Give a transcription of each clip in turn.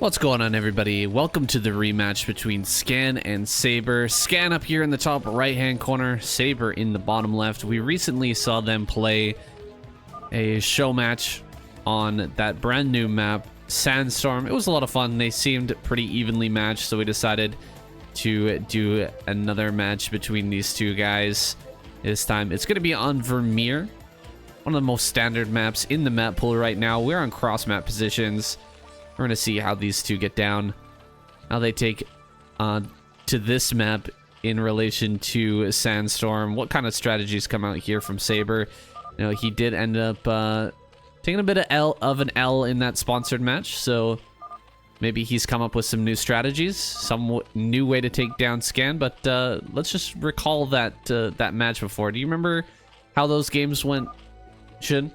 What's going on, everybody? Welcome to the rematch between Scan and Saber. Scan up here in the top right hand corner, Saber in the bottom left. We recently saw them play a show match on that brand new map, Sandstorm. It was a lot of fun. They seemed pretty evenly matched, so we decided to do another match between these two guys. This time it's going to be on Vermeer, one of the most standard maps in the map pool right now. We're on cross map positions. We're going to see how these two get down, how they take to this map in relation to Sandstorm, what kind of strategies come out here from Saber. You know, he did end up taking a bit of an L in that sponsored match, so maybe he's come up with some new strategies, some new way to take down Scan. But let's just recall that that match before. Do you remember how those games went, Shin?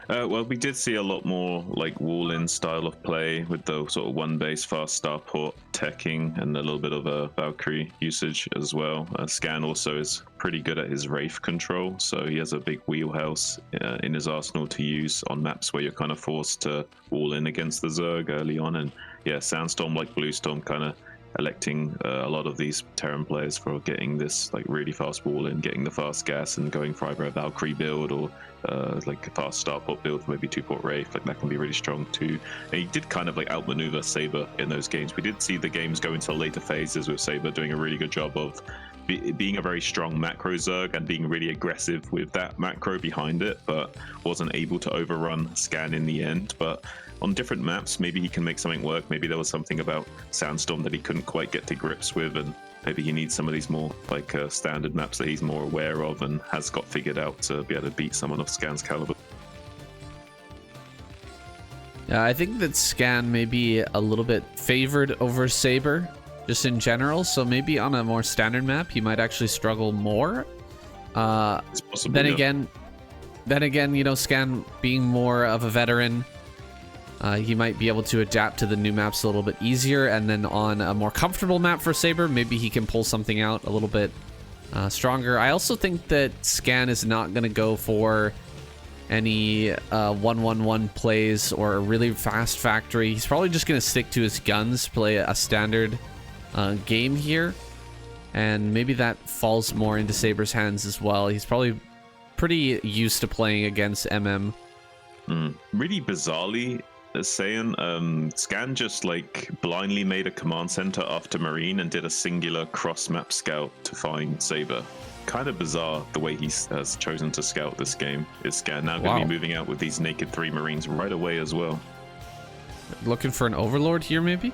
Well, we did see a lot more like wall-in style of play with the sort of one base fast starport teching and a little bit of a Valkyrie usage as well. Scan also is pretty good at his Wraith control, so he has a big wheelhouse in his arsenal to use on maps where you're kind of forced to wall in against the Zerg early on. And yeah, Sandstorm, like Bluestorm, kind of electing a lot of these Terran players for getting this like really fast wall in, getting the fast gas, and going for either a Valkyrie build or like a fast starport build, maybe 2-port Wraith. Like that can be really strong too. And he did kind of like outmaneuver Saber in those games. We did see the games go into later phases with Saber doing a really good job of being a very strong macro Zerg and being really aggressive with that macro behind it, but wasn't able to overrun Scan in the end. But on different maps, maybe he can make something work. Maybe there was something about Sandstorm that he couldn't quite get to grips with, and maybe he needs some of these more like standard maps that he's more aware of and has got figured out to be able to beat someone of Scan's caliber. Yeah, I think that Scan may be a little bit favored over Saber, just in general. So maybe on a more standard map, he might actually struggle more. It's possible, then yeah. again, you know, Scan being more of a veteran, he might be able to adapt to the new maps a little bit easier. And then on a more comfortable map for Saber, maybe he can pull something out a little bit stronger. I also think that Scan is not going to go for any 1-1-1 plays or a really fast factory. He's probably just going to stick to his guns, play a standard game here. And maybe that falls more into Saber's hands as well. He's probably pretty used to playing against MM. Really bizarrely, saying Scan just like blindly made a command center after Marine and did a singular cross map scout to find Saber. Kind of bizarre the way he has chosen to scout this game. Is Scan now going to be moving out with these naked 3 Marines right away as well? Looking for an Overlord here, maybe?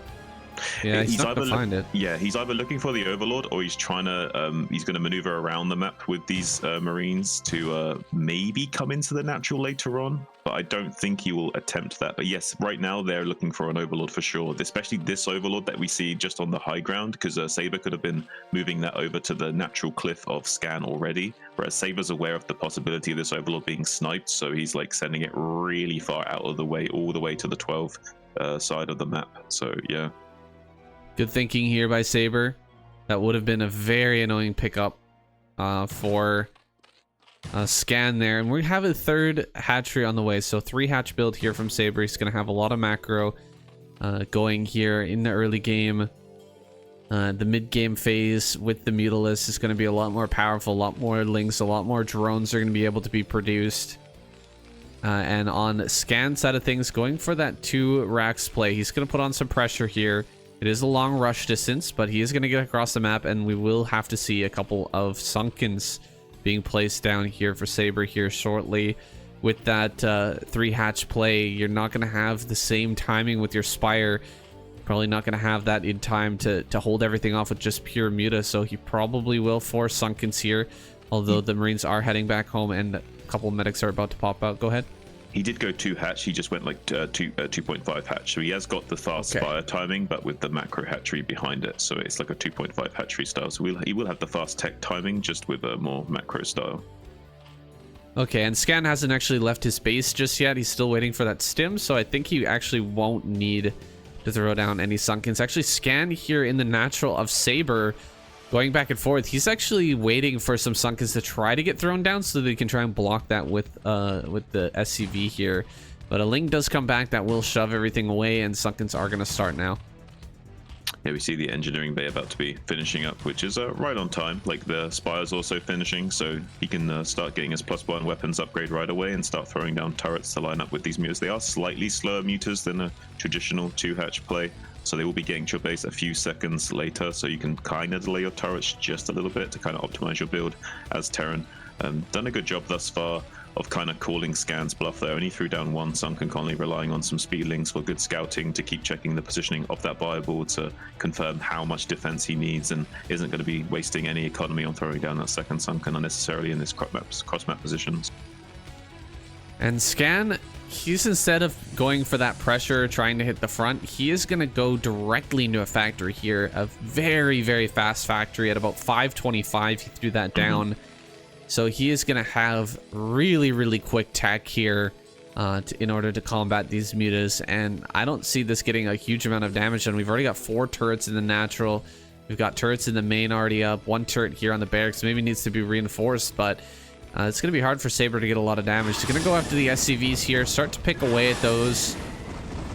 Yeah, he's not gonna find it. Yeah, he's either looking for the Overlord or he's trying to he's going to maneuver around the map with these Marines to maybe come into the natural later on, but I don't think he will attempt that. But yes, right now they're looking for an Overlord for sure, especially this Overlord that we see just on the high ground, because Saber could have been moving that over to the natural cliff of Scan already, whereas Saber's aware of the possibility of this Overlord being sniped, so he's like sending it really far out of the way, all the way to the 12 side of the map. So yeah. Good thinking here by Saber. That would have been a very annoying pickup for Scan there. And we have a third hatchery on the way. So 3 hatch build here from Saber. He's going to have a lot of macro going here in the early game. The mid-game phase with the Mutalisk is going to be a lot more powerful. A lot more links, a lot more drones are going to be able to be produced. And on Scan side of things, going for that 2 racks play. He's going to put on some pressure here. It is a long rush distance, but he is going to get across the map, and we will have to see a couple of Sunkens being placed down here for Saber here shortly. With that 3 hatch play, you're not going to have the same timing with your Spire. Probably not going to have that in time to hold everything off with just pure Muta, so he probably will force Sunkens here, although the Marines are heading back home and a couple of medics are about to pop out. Go ahead. He did go 2 hatch. He just went like 2.5 hatch. So he has got the fast fire timing, but with the macro hatchery behind it. So it's like a 2.5 hatchery style. So he will have the fast tech timing, just with a more macro style. Okay, and Scan hasn't actually left his base just yet. He's still waiting for that stim. So I think he actually won't need to throw down any Sunkens. Actually, Scan here in the natural of Saber, going back and forth. He's actually waiting for some Sunkens to try to get thrown down so that he can try and block that with the SCV here. But a link does come back that will shove everything away, and Sunkens are going to start now. Yeah, we see the engineering bay about to be finishing up, which is right on time. Like the Spire's also finishing, so he can start getting his +1 weapons upgrade right away and start throwing down turrets to line up with these mutas. They are slightly slower mutas than a traditional 2-hatch play, so they will be getting to your base a few seconds later, so you can kind of delay your turrets just a little bit to kind of optimize your build as Terran. Done a good job thus far of kind of calling Scan's bluff there. Only threw down one Sunken Colony, relying on some speedlings for good scouting to keep checking the positioning of that Bible to confirm how much defense he needs, and isn't going to be wasting any economy on throwing down that second Sunken unnecessarily in his cross map positions. And Scan, he's, instead of going for that pressure, trying to hit the front, he is going to go directly into a factory here. A very, very fast factory at about 525. He threw that down. So he is going to have really, really quick tech here in order to combat these mutas. And I don't see this getting a huge amount of damage done. We've already got 4 turrets in the natural. We've got turrets in the main already up. 1 turret here on the barracks. Maybe needs to be reinforced, but it's going to be hard for Saber to get a lot of damage. He's going to go after the SCVs here, start to pick away at those.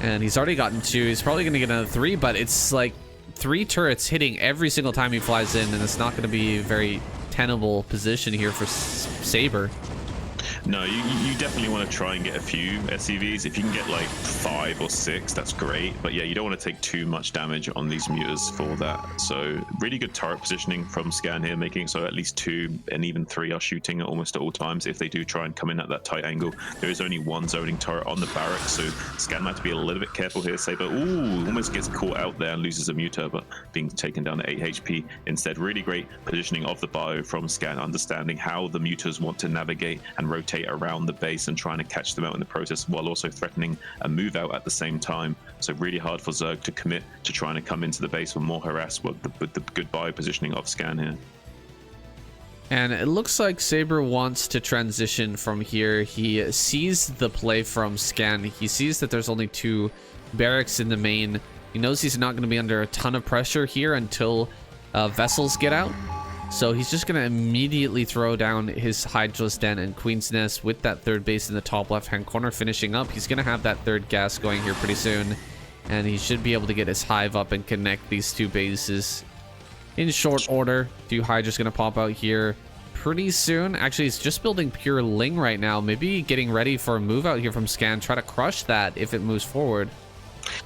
And he's already gotten 2. He's probably going to get another 3, but it's like 3 turrets hitting every single time he flies in, and it's not going to be a very tenable position here for Saber. No, you definitely want to try and get a few SCVs. If you can get like 5 or 6, that's great. But yeah, you don't want to take too much damage on these mutas for that. So really good turret positioning from Scan here, making so at least 2 and even 3 are shooting at almost at all times if they do try and come in at that tight angle. There is only 1 zoning turret on the barracks, so Scan might have to be a little bit careful here. Saber, ooh, almost gets caught out there and loses a muta, but being taken down to 8 HP instead. Really great positioning of the bio from Scan, understanding how the mutas want to navigate and rotate around the base and trying to catch them out in the process, while also threatening a move out at the same time. So really hard for Zerg to commit to trying to come into the base for more harass with the good bio positioning of Scan here. And it looks like Saber wants to transition from here. He sees the play from Scan. He sees that there's only 2 barracks in the main. He knows he's not going to be under a ton of pressure here until vessels get out. So he's just going to immediately throw down his Hydra's Den and Queen's Nest with that 3rd base in the top left-hand corner finishing up. He's going to have that 3rd gas going here pretty soon, and he should be able to get his hive up and connect these 2 bases in short order. 2 Hydra's going to pop out here pretty soon. Actually, he's just building pure Ling right now. Maybe getting ready for a move out here from Scan. Try to crush that if it moves forward.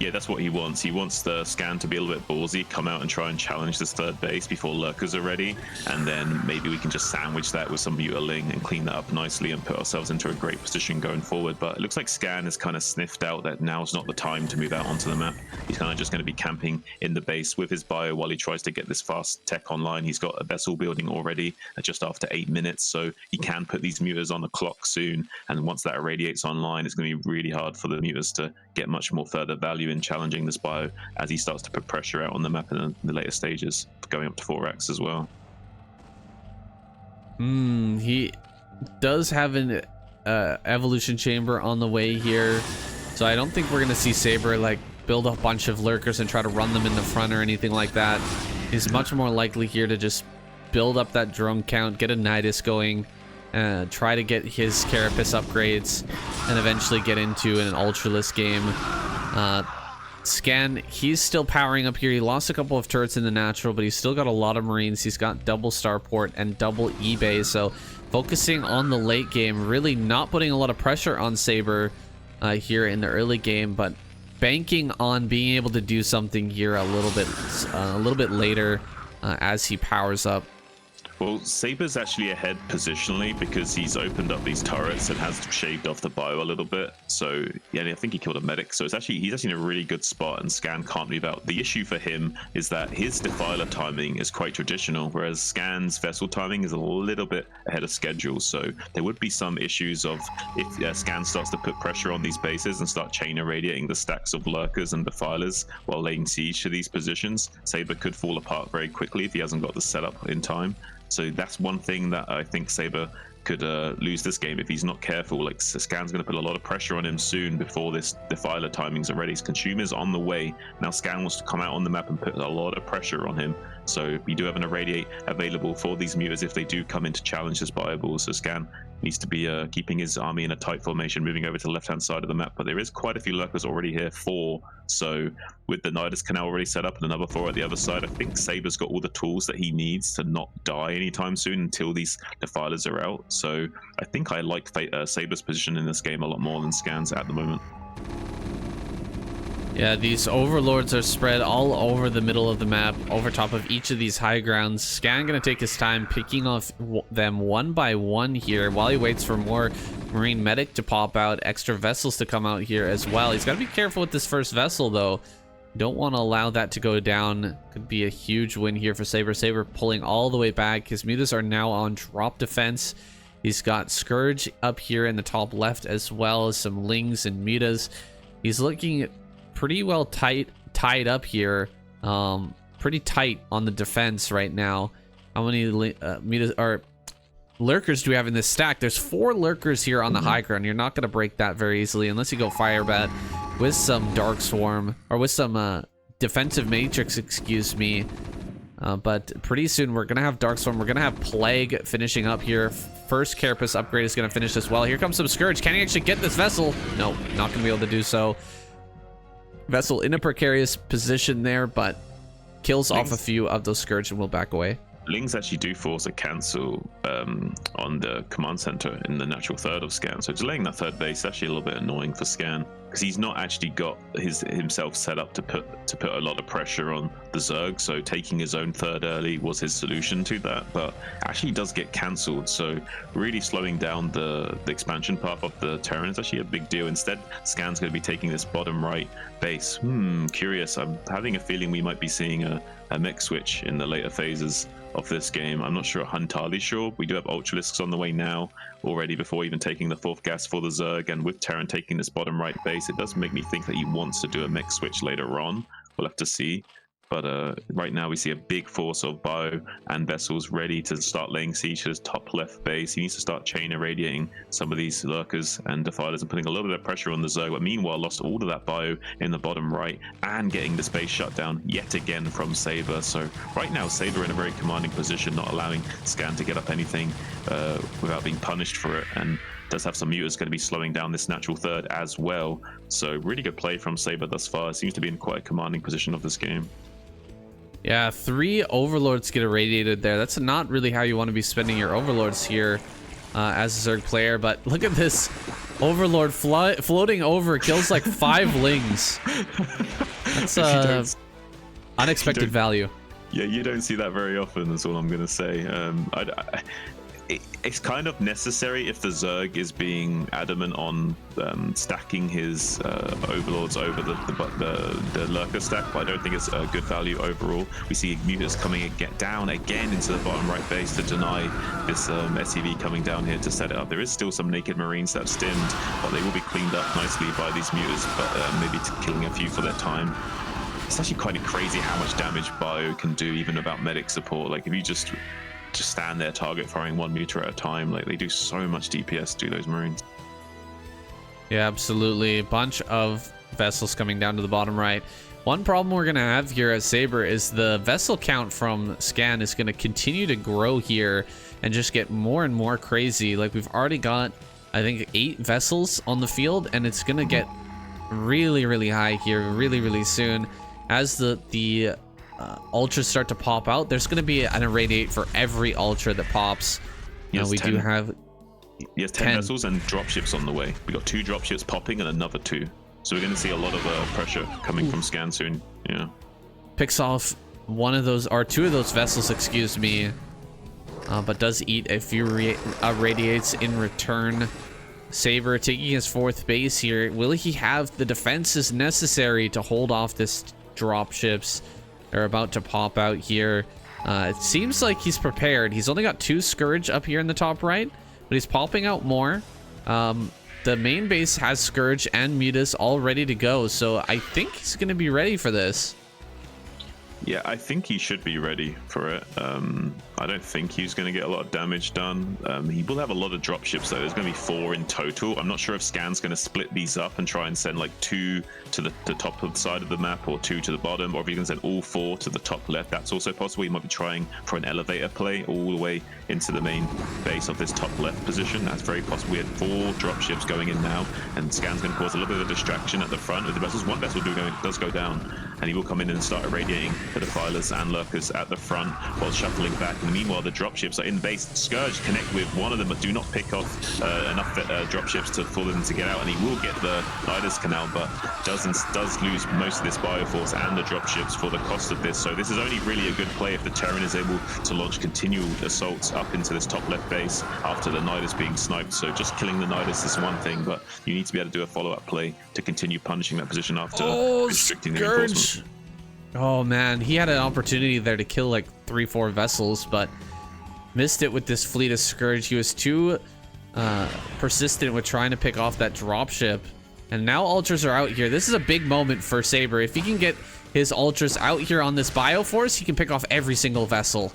Yeah, that's what he wants. He wants the Scan to be a little bit ballsy, come out and try and challenge this 3rd base before lurkers are ready, and then maybe we can just sandwich that with some mutaling and clean that up nicely and put ourselves into a great position going forward. But it looks like Scan has kind of sniffed out that now's not the time to move out onto the map. He's kind of just going to be camping in the base with his bio while he tries to get this fast tech online. He's got a vessel building already at just after 8 minutes, so he can put these mutas on the clock soon, and once that irradiates online, it's going to be really hard for the mutas to get much more further value in challenging this bio as he starts to put pressure out on the map in the later stages, going up to 4x as well. He does have an evolution chamber on the way here, so I don't think we're gonna see Saber like build a bunch of lurkers and try to run them in the front or anything like that. He's much more likely here to just build up that drone count, get a Nidus going, try to get his Carapace upgrades, and eventually get into an Ultralist game. Scan, he's still powering up here. He lost a couple of turrets in the natural, but he's still got a lot of Marines. He's got double Starport and double eBay, so focusing on the late game, really not putting a lot of pressure on Saber here in the early game, but banking on being able to do something here a little bit later as he powers up. Well, Saber's actually ahead positionally because he's opened up these turrets and has shaved off the bio a little bit. So yeah, I think he killed a medic. So he's actually in a really good spot, and Scan can't move out. The issue for him is that his Defiler timing is quite traditional, whereas Scan's vessel timing is a little bit ahead of schedule. So there would be some issues of if Scan starts to put pressure on these bases and start chain irradiating the stacks of lurkers and Defilers while laying siege to these positions. Saber could fall apart very quickly if he hasn't got the setup in time. So that's one thing that I think Saber could lose this game if he's not careful. Like, Scan's going to put a lot of pressure on him soon before this Defiler timings are ready. His Consumer's on the way. Now Scan wants to come out on the map and put a lot of pressure on him. So we do have an Irradiate available for these mutas if they do come in to challenge this Bible. So Scan needs to be keeping his army in a tight formation, moving over to the left-hand side of the map. But there is quite a few lurkers already here, 4. So with the Nidus Canal already set up and another 4 at the other side, I think Saber's got all the tools that he needs to not die anytime soon until these Defilers are out. So I think I like Saber's position in this game a lot more than Scan's at the moment. Yeah, these overlords are spread all over the middle of the map, over top of each of these high grounds. Scan gonna take his time picking off them one by one here while he waits for more Marine Medic to pop out, extra vessels to come out here as well. He's gotta be careful with this first vessel though. Don't want to allow that to go down. Could be a huge win here for Saber. Saber pulling all the way back. His mutas are now on drop defense. He's got Scourge up here in the top left as well as some Lings and mutas. He's looking pretty well tied up here, pretty tight on the defense right now. How many mutas or lurkers do we have in this stack? There's 4 lurkers here on the high ground. You're not going to break that very easily unless you go Firebat with some Dark Swarm or with some defensive matrix, excuse me. But pretty soon we're gonna have Dark Swarm. We're gonna have Plague finishing up here. First Carapace upgrade is gonna finish as well. Here comes some Scourge. Can he actually get this vessel? No, not gonna be able to do so. Vessel in a precarious position there, but kills off a few of those Scourge and will back away. Lings actually do force a cancel on the command center in the natural third of Scan. So delaying that third base is actually a little bit annoying for Scan because he's not actually got himself set up to put a lot of pressure on the Zerg. So taking his own third early was his solution to that, but actually does get cancelled. So really slowing down the expansion path of the Terran is actually a big deal. Instead, Scan's going to be taking this bottom right base. Curious. I'm having a feeling we might be seeing a mech switch in the later phases of this game. I'm not sure, entirely sure. We do have Ultralisks on the way now already before even taking the 4th gas for the Zerg, and with Terran taking this bottom right base, it does make me think that he wants to do a mech switch later on. We'll have to see. But right now we see a big force of bio and vessels ready to start laying siege to his top left base. He needs to start chain irradiating some of these lurkers and defilers and putting a little bit of pressure on the Zerg, but meanwhile lost all of that bio in the bottom right and getting the space shut down yet again from Saber. So right now Saber in a very commanding position, not allowing Scan to get up anything without being punished for it, and does have some mutas going to be slowing down this natural third as well. So really good play from Saber thus far. Seems to be in quite a commanding position of this game. Yeah, 3 overlords get irradiated there. That's not really how you want to be spending your overlords here as a Zerg player, but look at this overlord floating over, kills like 5 Lings. That's unexpected value. Yeah, you don't see that very often, that's all I'm going to say. It's kind of necessary if the Zerg is being adamant on stacking his overlords over the lurker stack, but I don't think it's a good value overall. We see mutas coming down again into the bottom right base to deny this SCV coming down here to set it up. There is still some naked marines that have stimmed, but they will be cleaned up nicely by these mutas, but maybe killing a few for their time. It's actually kind of crazy how much damage bio can do even without medic support. Like if you just stand there target firing 1 muta at a time, like they do so much DPS to those marines. Yeah, absolutely. A bunch of vessels coming down to the bottom right. One problem we're gonna have here at Saber is the vessel count from Scan is gonna continue to grow here and just get more and more crazy. Like we've already got, I think, 8 vessels on the field, and it's gonna get really high here really soon as the ultras start to pop out. There's going to be an irradiate for every ultra that pops. Yes, we 10. do have 10 vessels and dropships on the way. We got 2 dropships popping and another 2. So we're going to see a lot of pressure coming from Scan soon. Yeah. Picks off one of those, or 2 of those vessels, excuse me, but does eat a few irradiates in return. Saber taking his 4th base here. Will he have the defenses necessary to hold off this dropships? They're about to pop out here. It seems like he's prepared. He's only got 2 Scourge up here in the top right, but he's popping out more. The main base has Scourge and mutas all ready to go, so I think he's going to be ready for this. Yeah, I think he should be ready for it. I don't think he's going to get a lot of damage done. He will have a lot of dropships though. There's going to be 4 in total. I'm not sure if Scan's going to split these up and try and send like 2 to the top of the side of the map or 2 to the bottom, or if he can send all 4 to the top left. That's also possible. He might be trying for an elevator play all the way into the main base of this top left position. That's very possible. We had 4 dropships going in now, and Scan's going to cause a little bit of a distraction at the front with the vessels. One vessel does go down, and he will come in and start irradiating the defilers and lurkers at the front while shuttling back. And meanwhile, the dropships are in base. Scourge connect with one of them, but do not pick off enough dropships for them to get out, and he will get the Nidus Canal, but does lose most of this Bioforce and the dropships for the cost of this. So this is only really a good play if the Terran is able to launch continual assaults up into this top left base after the Nidus being sniped. So just killing the Nidus is one thing, but you need to be able to do a follow-up play to continue punishing that position after restricting the reinforcement. Oh man, he had an opportunity there to kill like 3-4 vessels, but missed it with this fleet of Scourge. He was too persistent with trying to pick off that dropship. And now Ultras are out here. This is a big moment for Saber. If he can get his Ultras out here on this Bioforce, he can pick off every single vessel.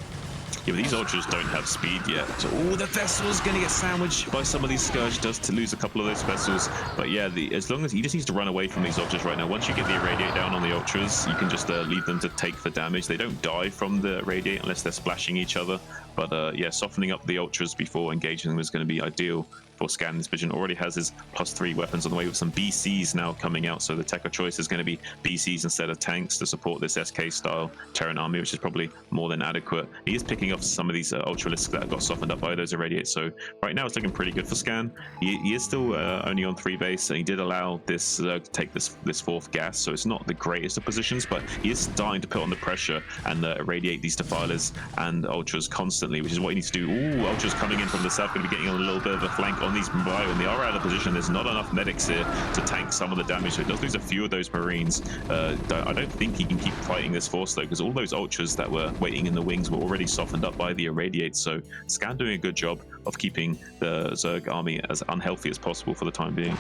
Yeah, but these Ultras don't have speed yet. So, the vessel's going to get sandwiched by some of these Scourge. Does to lose a couple of those vessels. But yeah, as long as he just needs to run away from these Ultras right now. Once you get the Irradiate down on the Ultras, you can just leave them to take the damage. They don't die from the Irradiate unless they're splashing each other. But yeah, softening up the Ultras before engaging them is going to be ideal for Scan. This vision already has his +3 weapons on the way with some BCs now coming out, so the tech of choice is going to be BCs instead of tanks to support this SK style Terran army, which is probably more than adequate. He is picking off some of these Ultralisks that got softened up by those Irradiates, so right now it's looking pretty good for Scan. He is still only on 3 base, and he did allow this to take this 4th gas, so it's not the greatest of positions, but he is starting to put on the pressure and irradiate these defilers and Ultras constantly, which is what he needs to do. Ooh, Ultras coming in from the south, going to be getting a little bit of a flank on these Bio, and they are out of position. There's not enough medics here to tank some of the damage, so he does lose a few of those Marines. I don't think he can keep fighting this force though, because all those Ultras that were waiting in the wings were already softened up by the Irradiates, so Scan doing a good job of keeping the Zerg army as unhealthy as possible for the time being.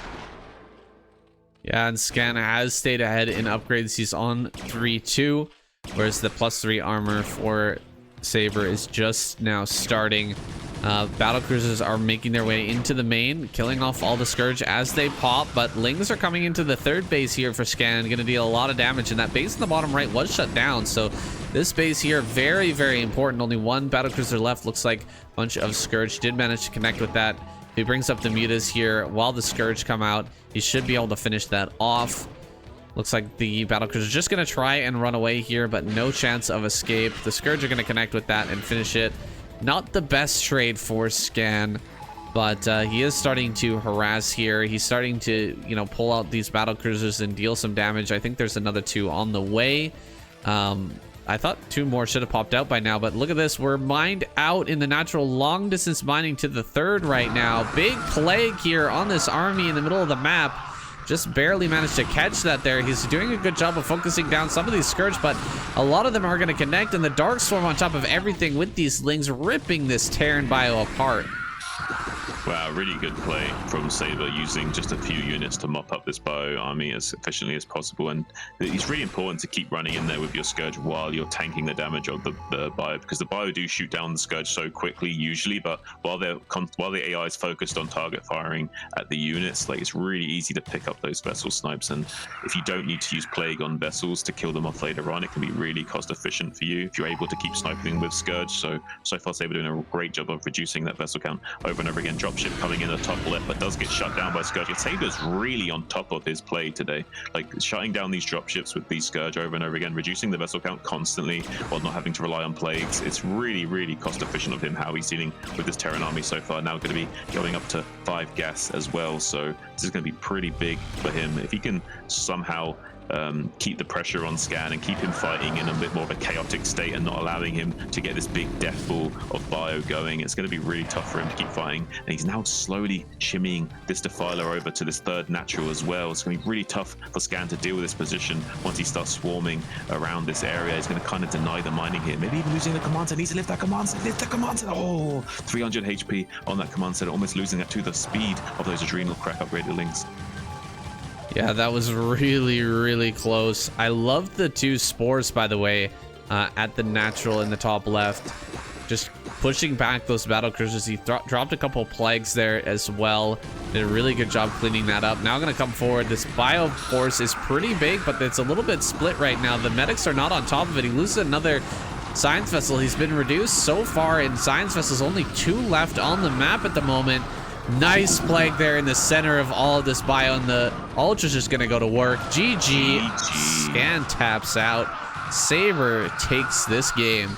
Yeah, and Scan has stayed ahead in upgrades. He's on 3-2, whereas the +3 armor for Saber is just now starting. Battlecruisers are making their way into the main, killing off all the Scourge as they pop, but Lings are coming into the 3rd base here for Scan, going to deal a lot of damage, and that base in the bottom right was shut down, so this base here, very, very important. Only 1 Battlecruiser left. Looks like a bunch of Scourge did manage to connect with that. If he brings up the mutas here while the Scourge come out, he should be able to finish that off. Looks like the Battlecruiser is just going to try and run away here, but no chance of escape. The Scourge are going to connect with that and finish it. Not the best trade for Scan, but he is starting to harass here. He's starting to, you know, pull out these Battlecruisers and deal some damage. I think there's another 2 on the way. I thought 2 more should have popped out by now, but look at this. We're mined out in the natural long distance mining to the 3rd right now. Big plague here on this army in the middle of the map. Just barely managed to catch that there. He's doing a good job of focusing down some of these Scourge, but a lot of them are going to connect, and the Dark Swarm on top of everything with these Lings ripping this Terran Bio apart. Wow, really good play from Saber, using just a few units to mop up this Bio army as efficiently as possible. And it's really important to keep running in there with your Scourge while you're tanking the damage of the Bio, because the Bio do shoot down the Scourge so quickly usually, but while the AI is focused on target firing at the units, like, it's really easy to pick up those vessel snipes. And if you don't need to use Plague on vessels to kill them off later on, it can be really cost efficient for you if you're able to keep sniping with Scourge. So far Saber doing a great job of reducing that vessel count over and over again. Dropship coming in the top left, but does get shut down by Scourge. Saber's really on top of his play today, like shutting down these dropships with these Scourge over and over again, reducing the vessel count constantly while not having to rely on plagues. It's really, really cost efficient of him how he's dealing with this Terran army so far. Now going to be going up to 5 gas as well, so this is going to be pretty big for him. If he can somehow keep the pressure on Scan and keep him fighting in a bit more of a chaotic state and not allowing him to get this big death ball of Bio going, it's going to be really tough for him to keep fighting. And he's now slowly shimmying this Defiler over to this 3rd natural as well. It's going to be really tough for Scan to deal with this position once he starts swarming around this area. He's going to kind of deny the mining here, maybe even losing the command center. Needs to lift that command center, lift the command center. Oh, 300 HP on that command center, almost losing that to the speed of those adrenal crack upgraded Lings. Yeah, that was really, really close. I love the 2 spores, by the way. at the natural in the top left. Just pushing back those battle cruisers. He dropped a couple plagues there as well. Did a really good job cleaning that up. Now gonna come forward. This bio force is pretty big, but it's a little bit split right now. The medics are not on top of it. He loses another Science Vessel. He's been reduced so far, and Science Vessel's only 2 left on the map at the moment. Nice plague there in the center of all of this bio, and the Ultra's just gonna go to work. GG. Scan taps out. Saber takes this game.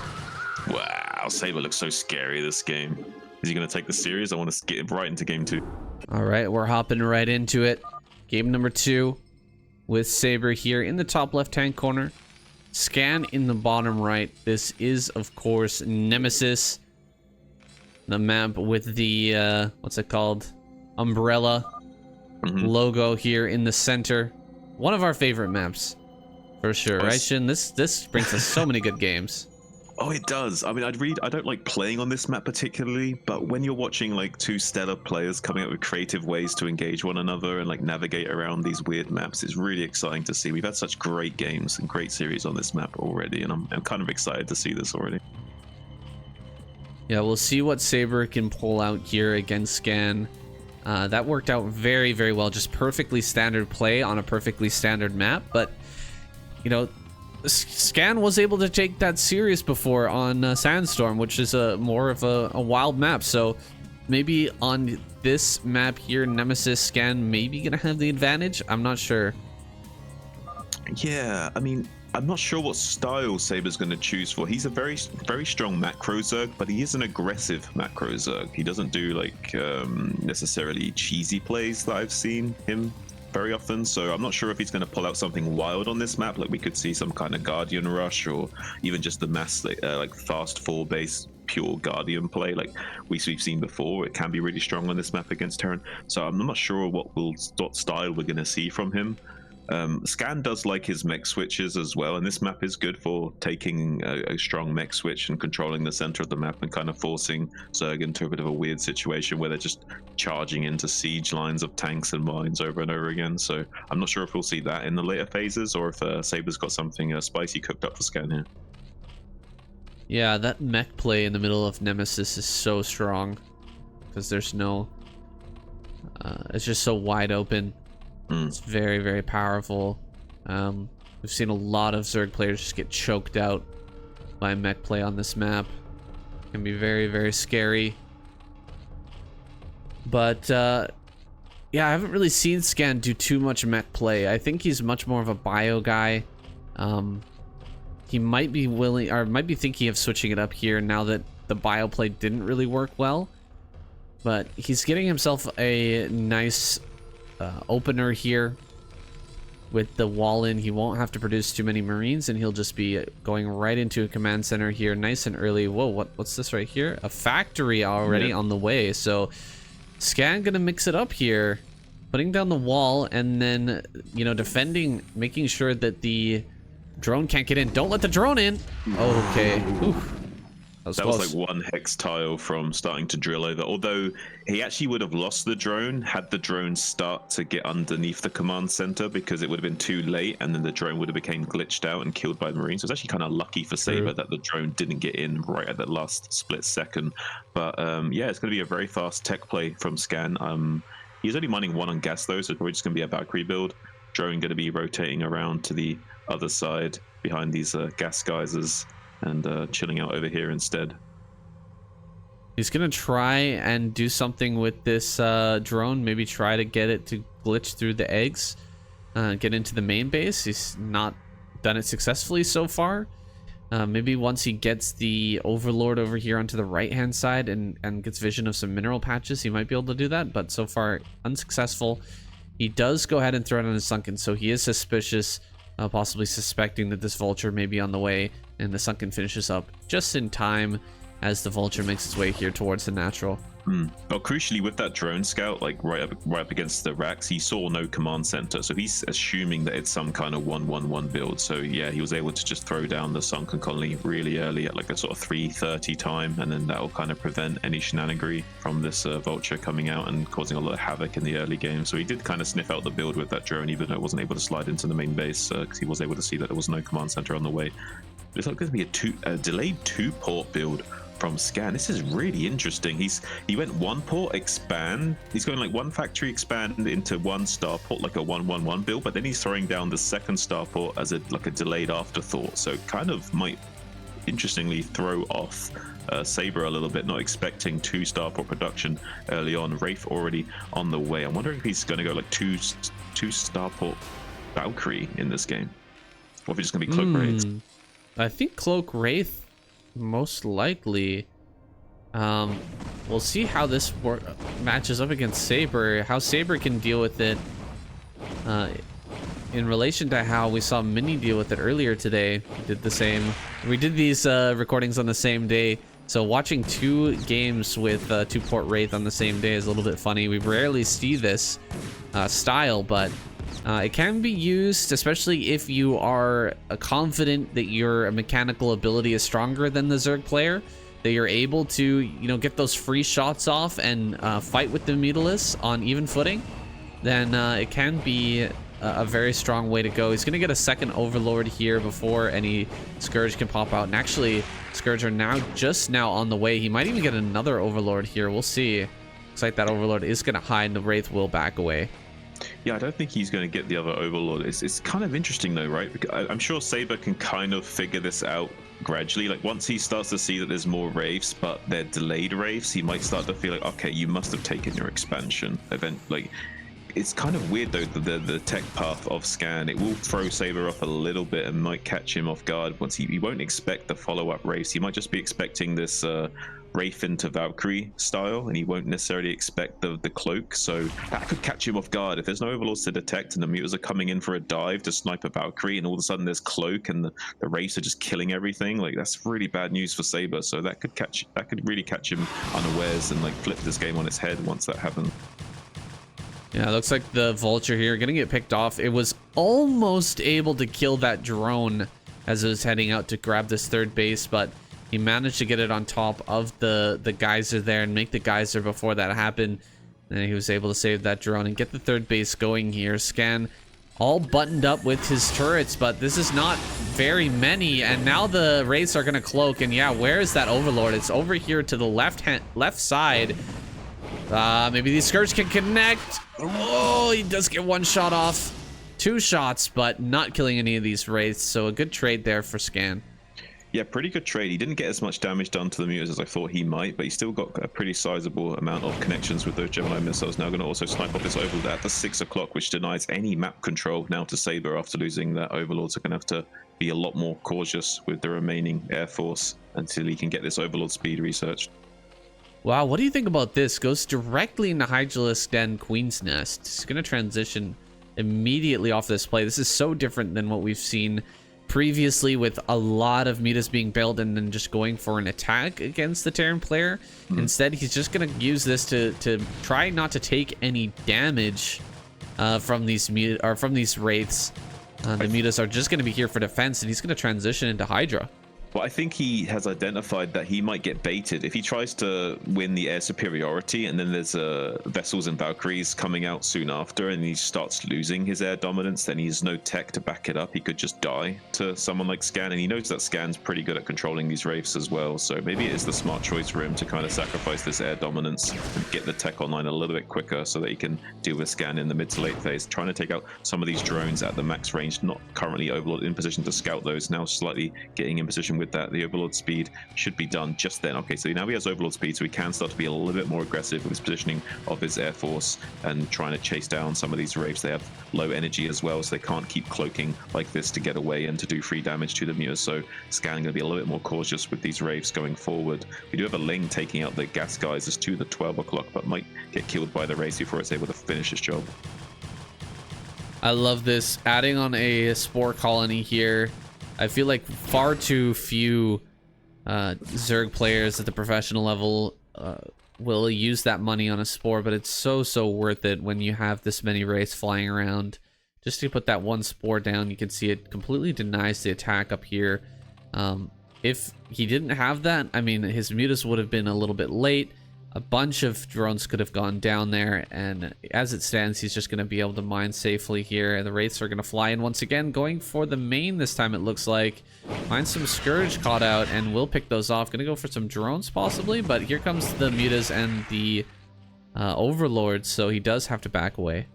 Wow, Saber looks so scary this game. Is he gonna take the series? I want to get right into game 2. All right, we're hopping right into it. Game number 2 with Saber here in the top left-hand corner. Scan in the bottom right. This is, of course, Nemesis. The map with the, what's it called? Umbrella logo here in the center. One of our favorite maps, for sure, right, Shin? This brings us so many good games. Oh, it does. I mean, I don't like playing on this map particularly, but when you're watching like 2 stellar players coming up with creative ways to engage one another and like navigate around these weird maps, it's really exciting to see. We've had such great games and great series on this map already, and I'm kind of excited to see this already. Yeah, we'll see what Saber can pull out here against Scan. That worked out very, very well. Just perfectly standard play on a perfectly standard map, but you know, Scan was able to take that serious before on Sandstorm, which is more of a wild map. So maybe on this map here, Nemesis Scan maybe gonna have the advantage. I'm not sure. Yeah, I mean, I'm not sure what style Saber's going to choose for. He's a very, very strong macro Zerg, but he is an aggressive macro Zerg. He doesn't do like necessarily cheesy plays that I've seen him very often, so I'm not sure if he's going to pull out something wild on this map. Like we could see some kind of Guardian rush, or even just the mass like fast 4-base pure Guardian play like we've seen before. It can be really strong on this map against Terran, so I'm not sure what style we're going to see from him. Scan does like his mech switches as well, and this map is good for taking a strong mech switch and controlling the center of the map and kind of forcing Zerg into a bit of a weird situation where they're just charging into siege lines of tanks and mines over and over again. So I'm not sure if we'll see that in the later phases, or if Saber's got something spicy cooked up for Scan here. Yeah, that mech play in the middle of Nemesis is so strong because there's no it's just so wide open. It's very, very powerful. We've seen a lot of Zerg players just get choked out by mech play on this map. It can be very, very scary. But yeah, I haven't really seen Scan do too much mech play. I think he's much more of a bio guy. He might be willing, or might be thinking of switching it up here now that the bio play didn't really work well. But he's getting himself a nice opener here with the wall in. He won't have to produce too many Marines, and he'll just be going right into a command center here nice and early. Whoa, what's this right here? A factory already on the way. So Scan gonna mix it up here, putting down the wall, and then, you know, defending, making sure that the drone can't get in. Don't let the drone in. Okay. Oof. That was like 1 hex tile from starting to drill over, although he actually would have lost the drone had the drone start to get underneath the command center, because it would have been too late and then the drone would have become glitched out and killed by the Marines. So it's actually kind of lucky for Saber that the drone didn't get in right at that last split second. But yeah, it's going to be a very fast tech play from Scan. He's only mining 1 on gas though, so it's probably just going to be a Valkyrie build. Drone going to be rotating around to the other side behind these gas geysers, and chilling out over here instead. He's gonna try and do something with this drone, maybe try to get it to glitch through the eggs, get into the main base. He's not done it successfully so far. Maybe once he gets the Overlord over here onto the right hand side and gets vision of some mineral patches, he might be able to do that, but so far unsuccessful. He does go ahead and throw it on his Sunken, so he is suspicious, possibly suspecting that this Vulture may be on the way, and the Sunken finishes up just in time as the Vulture makes its way here towards the natural. But crucially, with that drone scout, like right up against the racks, he saw no command center, so he's assuming that it's some kind of 1-1-1 build. So yeah, he was able to just throw down the sunken colony really early at like a sort of 3:30 time, and then that will kind of prevent any shenanigery from this vulture coming out and causing a lot of havoc in the early game. So he did kind of sniff out the build with that drone, even though it wasn't able to slide into the main base because he was able to see that there was no command center on the way. It's not going to be a delayed 2-port build from Scan. This is really interesting. He went 1-port expand. He's going like 1 factory expand into 1 starport, like a 1-1-1 build, but then he's throwing down the 2nd starport as a delayed afterthought. So it kind of might interestingly throw off Saber a little bit, not expecting 2 starport production early on. Wraith already on the way. I'm wondering if he's going to go like 2 starport Valkyrie in this game, or if it's just going to be Cloak Wraiths. I think Cloak Wraith most likely. We'll see how this matches up against Saber, how Saber can deal with it in relation to how we saw Mini deal with it earlier today. We did the same. We did these recordings on the same day, so watching 2 games with 2-port Wraith on the same day is a little bit funny. We rarely see this style, but it can be used, especially if you are confident that your mechanical ability is stronger than the Zerg player, that you're able to, you know, get those free shots off and fight with the Mutalisk on even footing. Then it can be a very strong way to go. He's going to get a 2nd Overlord here before any Scourge can pop out. And actually, Scourge are just now on the way. He might even get another Overlord here. We'll see. Looks like that Overlord is going to hide, and the Wraith will back away. Yeah, I don't think he's going to get the other Overlord. It's kind of interesting though, right? Because I'm sure Saber can kind of figure this out gradually. Like once he starts to see that there's more Wraiths, but they're delayed Wraiths, he might start to feel like, okay, you must have taken your expansion event. Like, it's kind of weird though, the tech path of Scan. It will throw Saber off a little bit and might catch him off guard. Once he won't expect the follow-up Wraiths. He might just be expecting this Wraith into Valkyrie style, and he won't necessarily expect the cloak, so that could catch him off guard. If there's no Overlords to detect and the Mutas are coming in for a dive to snipe a Valkyrie, and all of a sudden there's cloak and the Wraiths are just killing everything, like that's really bad news for Saber. So that could really catch him unawares and like flip this game on its head once that happens. Yeah, it looks like the Vulture here gonna get picked off. It was almost able to kill that drone as it was heading out to grab this 3rd base, but he managed to get it on top of the geyser there and make the geyser before that happened. And he was able to save that drone and get the 3rd base going here. Scan all buttoned up with his turrets, but this is not very many. And now the Wraiths are going to cloak. And yeah, where is that Overlord? It's over here to the left side. Maybe these Scourge can connect. Oh, he does get 1 shot off. 2 shots, but not killing any of these Wraiths. So a good trade there for Scan. Yeah, pretty good trade. He didn't get as much damage done to the Mutas as I thought he might, but he still got a pretty sizable amount of connections with those Gemini missiles. Now going to also snipe off this Overlord at the 6 o'clock, which denies any map control now to Saber after losing that Overlord. So going to have to be a lot more cautious with the remaining Air Force until he can get this Overlord speed researched. Wow, what do you think about this? Goes directly into Hydralisk Den Queen's Nest. It's going to transition immediately off this play. This is so different than what we've seen previously, with a lot of Mutas being bailed and then just going for an attack against the Terran player. Instead, he's just going to use this to try not to take any damage from these Wraiths. The Mutas are just going to be here for defense, and he's going to transition into Hydra. Well, I think he has identified that he might get baited if he tries to win the air superiority, and then there's vessels and Valkyries coming out soon after, and he starts losing his air dominance. Then he has no tech to back it up. He could just die to someone like Scan, and he knows that Scan's pretty good at controlling these Wraiths as well. So maybe it is the smart choice for him to kind of sacrifice this air dominance and get the tech online a little bit quicker so that he can deal with Scan in the mid to late phase, trying to take out some of these drones at the max range. Not currently Overlord in position to scout those, now slightly getting in position with that. The Overlord speed should be done just then. Okay, so now he has Overlord speed, so he can start to be a little bit more aggressive with his positioning of his Air Force and trying to chase down some of these Wraiths. They have low energy as well, so they can't keep cloaking like this to get away and to do free damage to the Mutas. So Scan's going to be a little bit more cautious with these Wraiths going forward. We do have a Ling taking out the gas geysers to the 12 o'clock, but might get killed by the Wraiths before it's able to finish its job. I love this. Adding on a Spore Colony here. I feel like far too few Zerg players at the professional level will use that money on a spore, but it's so worth it when you have this many wraiths flying around. Just to put that one spore down, you can see it completely denies the attack up here. If he didn't have that, I mean, his mutas would have been a little bit late. A bunch of drones could have gone down there, and as it stands, he's just going to be able to mine safely here. And the wraiths are going to fly in once again, going for the main this time, it looks like. Find some Scourge caught out, and we'll pick those off. Going to go for some drones, possibly, but here comes the mutas and the overlords, so he does have to back away.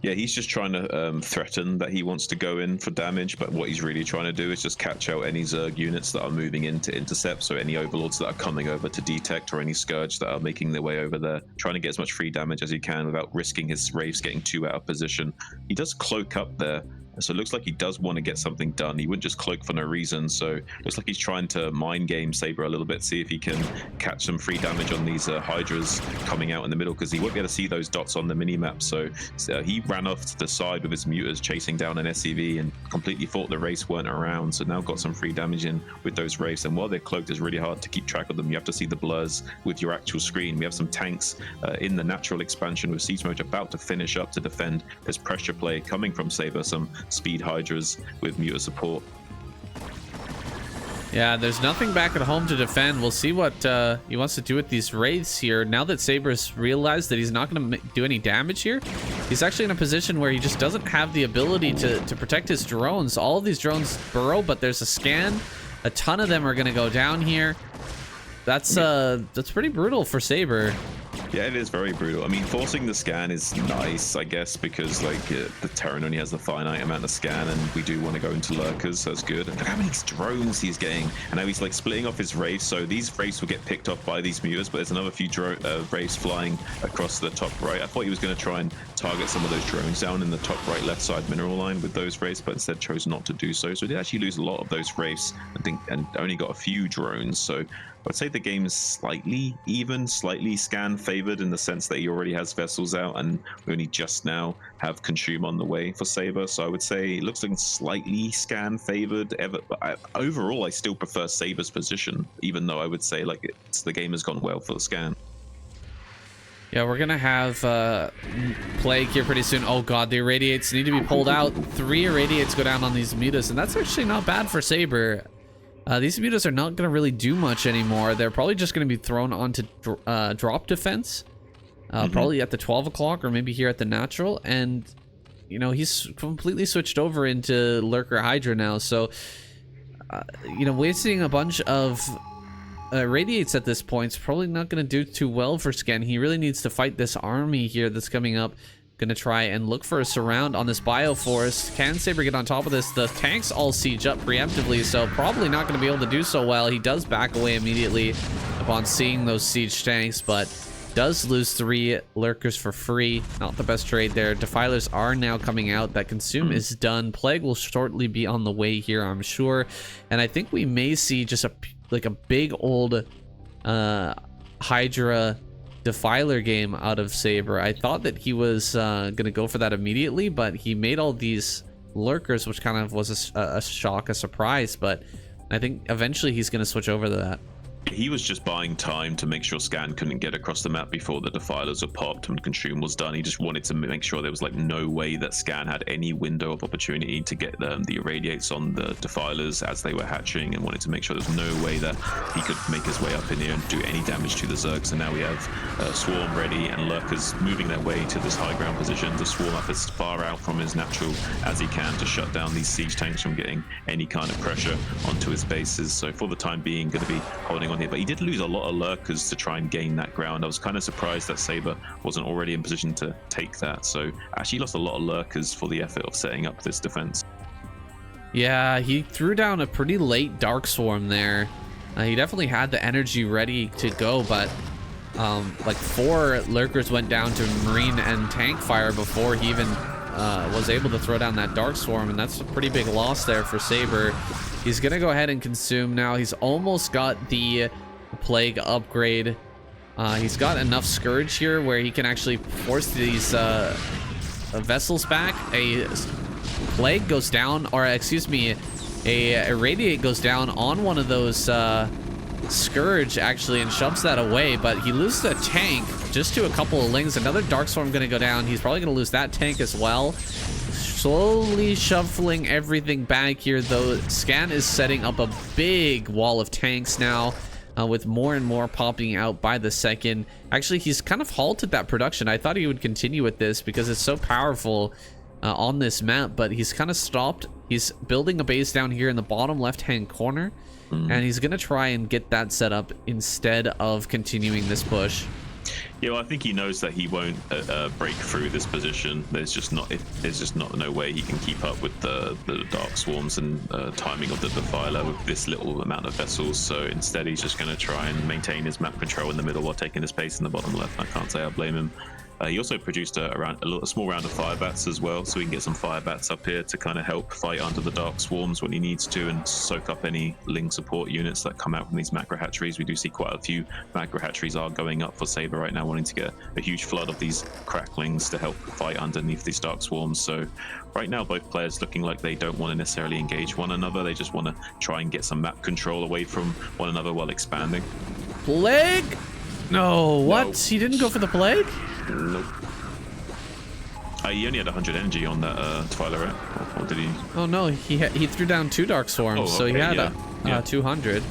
Yeah, he's just trying to threaten that he wants to go in for damage, but what he's really trying to do is just catch out any Zerg units that are moving in to intercept, so any overlords that are coming over to detect, or any Scourge that are making their way over there, trying to get as much free damage as he can without risking his Wraiths getting too out of position. He does cloak up there, so it looks like he does want to get something done. He wouldn't just cloak for no reason, so it looks like he's trying to mind game Saber a little bit, see if he can catch some free damage on these Hydras coming out in the middle, because he won't be able to see those dots on the minimap. So he ran off to the side with his mutas chasing down an SCV and completely thought the race weren't around, so now got some free damage in with those wraiths. And while they're cloaked, it's really hard to keep track of them. You have to see the blurs with your actual screen. We have some tanks in the natural expansion with Siege Mode about to finish up to defend. There's pressure play coming from Saber, some speed Hydras with muta support. Yeah, there's nothing back at home to defend. We'll see what he wants to do with these wraiths here. Now that Saber's realized that he's not going to do any damage here, he's actually in a position where he just doesn't have the ability to protect his drones. All of these drones burrow, but there's a scan. A ton of them are going to go down here. That's pretty brutal for Saber. Yeah, it is very brutal. I mean, forcing the scan is nice, I guess, because like the Terran only has a finite amount of scan, and we do want to go into lurkers, so that's good. And look how many drones he's getting, and now he's like splitting off his wraiths, so these wraiths will get picked off by these mutas, but there's another few wraiths flying across the top right. I thought he was going to try and target some of those drones down in the top right left side mineral line with those wraiths, but instead chose not to do so. So he did actually lose a lot of those wraiths, I think, and only got a few drones. So I'd say the game is slightly even, slightly scan favored, in the sense that he already has vessels out, and we only just now have consume on the way for Saber. So I would say it looks like slightly scan favored. Overall, I still prefer Saber's position, even though I would say like the game has gone well for the scan. Yeah, we're gonna have Plague here pretty soon. Oh god, the Irradiates need to be pulled out. 3 Irradiates go down on these mutas, and that's actually not bad for Saber. These mutas are not going to really do much anymore. They're probably just going to be thrown onto drop defense. Probably at the 12 o'clock or maybe here at the natural. And, you know, he's completely switched over into Lurker Hydra now. So, you know, wasting a bunch of Radiates at this point is probably not going to do too well for Scan. He really needs to fight this army here that's coming up. Gonna try and look for a surround on this bioforest. Can Saber get on top of this? The tanks all siege up preemptively, so probably not gonna be able to do so well. He does back away immediately upon seeing those siege tanks, but does lose 3 lurkers for free. Not the best trade there. Defilers are now coming out. That consume is done. Plague will shortly be on the way here, I'm sure. And I think we may see just a big old Hydra Defiler game out of Saber. I thought that he was gonna go for that immediately, but he made all these lurkers, which kind of was a shock, a surprise, but I think eventually he's gonna switch over to that. He was just buying time to make sure Scan couldn't get across the map before the Defilers were popped and Consume was done. He just wanted to make sure there was like no way that Scan had any window of opportunity to get the Irradiates on the Defilers as they were hatching, and wanted to make sure there's no way that he could make his way up in here and do any damage to the Zergs. And now we have Swarm ready and Lurkers moving their way to this high ground position to swarm up as far out from his natural as he can to shut down these siege tanks from getting any kind of pressure onto his bases. So for the time being, going to be holding on here, but he did lose a lot of lurkers to try and gain that ground. I was kind of surprised that Saber wasn't already in position to take that, so actually lost a lot of lurkers for the effort of setting up this defense. Yeah, he threw down a pretty late Dark Swarm there. He definitely had the energy ready to go, but like 4 lurkers went down to Marine and tank fire before he even was able to throw down that Dark Swarm, and that's a pretty big loss there for Saber. He's gonna go ahead and consume now. He's almost got the Plague upgrade. He's got enough Scourge here where he can actually force these vessels back. A Plague goes down, or excuse me, a Irradiate goes down on one of those Scourge actually and shoves that away, but he loses a tank just to a couple of lings. Another Darkstorm going to go down. He's probably going to lose that tank as well. Slowly shuffling everything back here, though. Scan is setting up a big wall of tanks now, with more and more popping out by the second. Actually, he's kind of halted that production. I thought he would continue with this because it's so powerful on this map, but he's kind of stopped. He's building a base down here in the bottom left-hand corner, and he's going to try and get that set up instead of continuing this push. Yeah, well, I think he knows that he won't break through this position. There's just not no way he can keep up with the Dark Swarms and timing of the Defiler with this little amount of vessels. So instead, he's just going to try and maintain his map control in the middle while taking his pace in the bottom left. I can't say I blame him. He also produced a small round of fire bats as well, so we can get some fire bats up here to kind of help fight under the Dark Swarms when he needs to and soak up any Ling support units that come out from these macro hatcheries. We do see quite a few macro hatcheries are going up for Saber right now, wanting to get a huge flood of these cracklings to help fight underneath these Dark Swarms. So right now, both players looking like they don't want to necessarily engage one another. They just want to try and get some map control away from one another while expanding. Plague? No, what? No. He didn't go for the Plague? Nope. He only had 100 energy on that Defiler, right? Or did he? Oh no, he threw down 2 Dark Swarms, so he had yeah. 200.